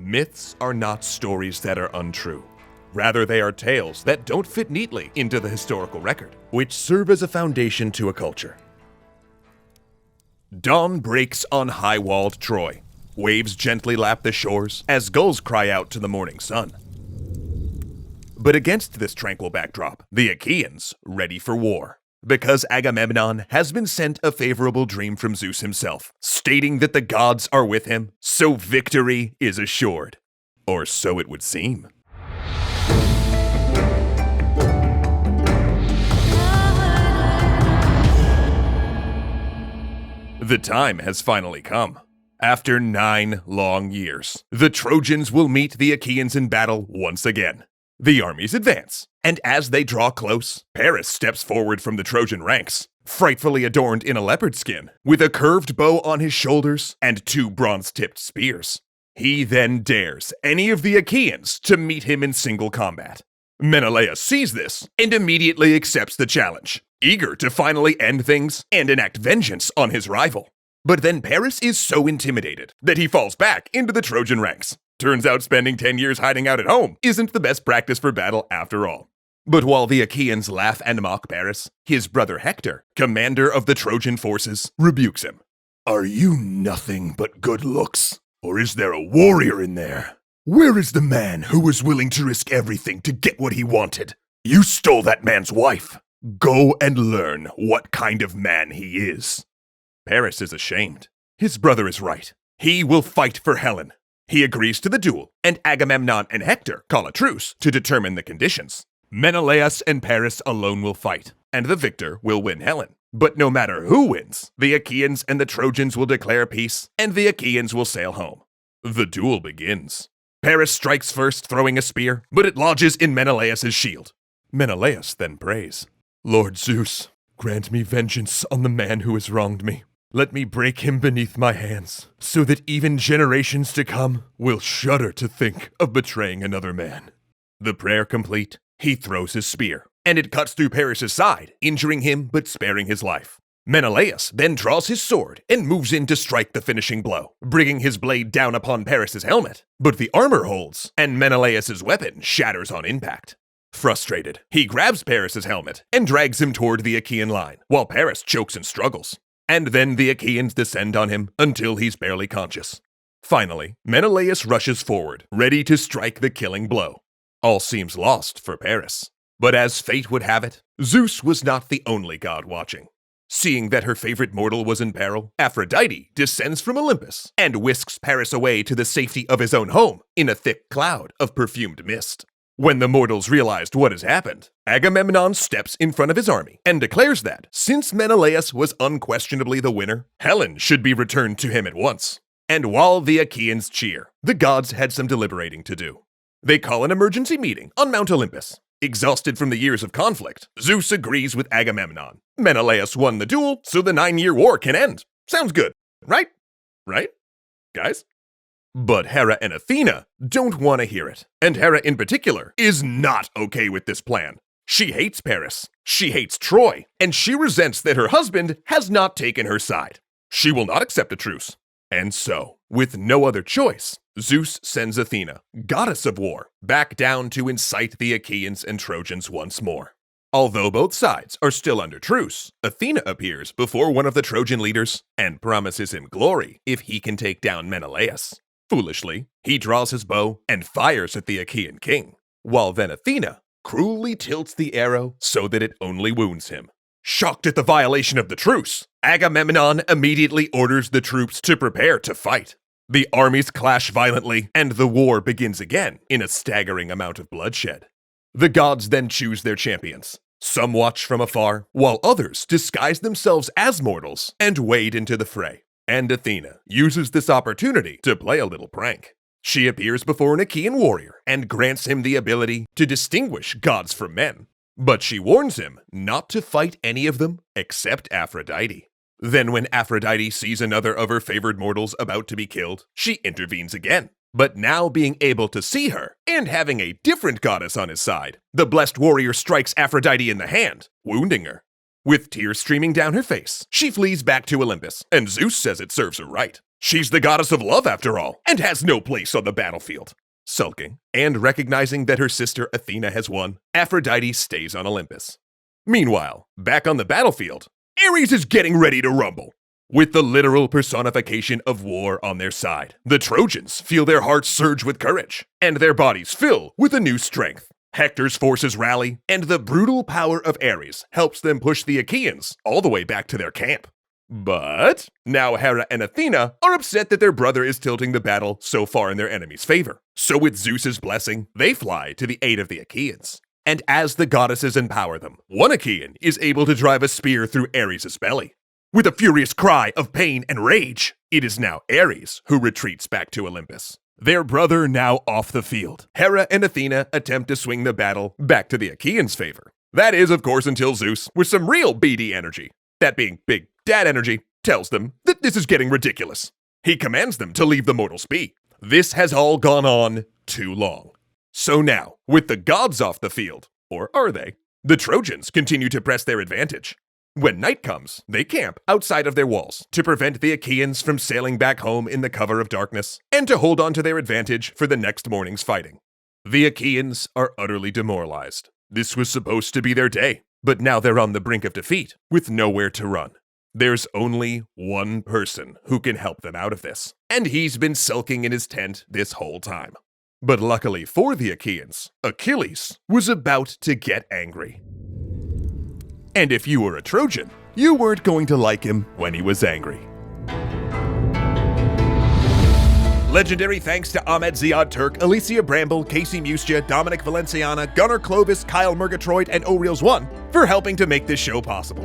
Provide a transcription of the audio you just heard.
Myths are not stories that are untrue. Rather, they are tales that don't fit neatly into the historical record, which serve as a foundation to a culture. Dawn breaks on high-walled Troy. Waves gently lap the shores as gulls cry out to the morning sun. But against this tranquil backdrop, the Achaeans ready for war, because Agamemnon has been sent a favorable dream from Zeus himself, stating that the gods are with him, so victory is assured. Or so it would seem. The time has finally come. After 9 long years, the Trojans will meet the Achaeans in battle once again. The armies advance, and as they draw close, Paris steps forward from the Trojan ranks, frightfully adorned in a leopard skin, with a curved bow on his shoulders and 2 bronze-tipped spears. He then dares any of the Achaeans to meet him in single combat. Menelaus sees this and immediately accepts the challenge, eager to finally end things and enact vengeance on his rival. But then Paris is so intimidated that he falls back into the Trojan ranks. Turns out spending 10 years hiding out at home isn't the best practice for battle after all. But while the Achaeans laugh and mock Paris, his brother Hector, commander of the Trojan forces, rebukes him. "Are you nothing but good looks? Or is there a warrior in there? Where is the man who was willing to risk everything to get what he wanted? You stole that man's wife. Go and learn what kind of man he is." Paris is ashamed. His brother is right. He will fight for Helen. He agrees to the duel, and Agamemnon and Hector call a truce to determine the conditions. Menelaus and Paris alone will fight, and the victor will win Helen. But no matter who wins, the Achaeans and the Trojans will declare peace, and the Achaeans will sail home. The duel begins. Paris strikes first, throwing a spear, but it lodges in Menelaus' shield. Menelaus then prays, "Lord Zeus, grant me vengeance on the man who has wronged me. Let me break him beneath my hands, so that even generations to come will shudder to think of betraying another man." The prayer complete, he throws his spear, and it cuts through Paris' side, injuring him but sparing his life. Menelaus then draws his sword and moves in to strike the finishing blow, bringing his blade down upon Paris' helmet. But the armor holds, and Menelaus' weapon shatters on impact. Frustrated, he grabs Paris' helmet and drags him toward the Achaean line, while Paris chokes and struggles. And then the Achaeans descend on him until he's barely conscious. Finally, Menelaus rushes forward, ready to strike the killing blow. All seems lost for Paris. But as fate would have it, Zeus was not the only god watching. Seeing that her favorite mortal was in peril, Aphrodite descends from Olympus and whisks Paris away to the safety of his own home in a thick cloud of perfumed mist. When the mortals realized what has happened, Agamemnon steps in front of his army and declares that, since Menelaus was unquestionably the winner, Helen should be returned to him at once. And while the Achaeans cheer, the gods had some deliberating to do. They call an emergency meeting on Mount Olympus. Exhausted from the years of conflict, Zeus agrees with Agamemnon. Menelaus won the duel, so the 9-year war can end. Sounds good, right? Right? Guys? But Hera and Athena don't want to hear it. And Hera in particular is not okay with this plan. She hates Paris, she hates Troy, and she resents that her husband has not taken her side. She will not accept a truce. And so, with no other choice, Zeus sends Athena, goddess of war, back down to incite the Achaeans and Trojans once more. Although both sides are still under truce, Athena appears before one of the Trojan leaders and promises him glory if he can take down Menelaus. Foolishly, he draws his bow and fires at the Achaean king, while then Athena cruelly tilts the arrow so that it only wounds him. Shocked at the violation of the truce, Agamemnon immediately orders the troops to prepare to fight. The armies clash violently, and the war begins again in a staggering amount of bloodshed. The gods then choose their champions. Some watch from afar, while others disguise themselves as mortals and wade into the fray. And Athena uses this opportunity to play a little prank. She appears before an Achaean warrior and grants him the ability to distinguish gods from men. But she warns him not to fight any of them except Aphrodite. Then when Aphrodite sees another of her favored mortals about to be killed, she intervenes again. But now being able to see her and having a different goddess on his side, the blessed warrior strikes Aphrodite in the hand, wounding her. With tears streaming down her face, she flees back to Olympus, and Zeus says it serves her right. She's the goddess of love after all, and has no place on the battlefield. Sulking, and recognizing that her sister Athena has won, Aphrodite stays on Olympus. Meanwhile, back on the battlefield, Ares is getting ready to rumble. With the literal personification of war on their side, the Trojans feel their hearts surge with courage, and their bodies fill with a new strength. Hector's forces rally, and the brutal power of Ares helps them push the Achaeans all the way back to their camp. But now Hera and Athena are upset that their brother is tilting the battle so far in their enemy's favor. So with Zeus's blessing, they fly to the aid of the Achaeans. And as the goddesses empower them, one Achaean is able to drive a spear through Ares' belly. With a furious cry of pain and rage, it is now Ares who retreats back to Olympus. Their brother now off the field, Hera and Athena attempt to swing the battle back to the Achaeans' favor. That is, of course, until Zeus, with some real BD energy, that being big dad energy, tells them that this is getting ridiculous. He commands them to leave the mortals be. This has all gone on too long. So now, with the gods off the field, or are they, the Trojans continue to press their advantage. When night comes, they camp outside of their walls to prevent the Achaeans from sailing back home in the cover of darkness, and to hold on to their advantage for the next morning's fighting. The Achaeans are utterly demoralized. This was supposed to be their day, but now they're on the brink of defeat, with nowhere to run. There's only one person who can help them out of this, and he's been sulking in his tent this whole time. But luckily for the Achaeans, Achilles was about to get angry. And if you were a Trojan, you weren't going to like him when he was angry. Legendary thanks to Ahmed Ziad Turk, Alicia Bramble, Casey Mustia, Dominic Valenciana, Gunnar Clovis, Kyle Murgatroyd, and O'Reels1 for helping to make this show possible.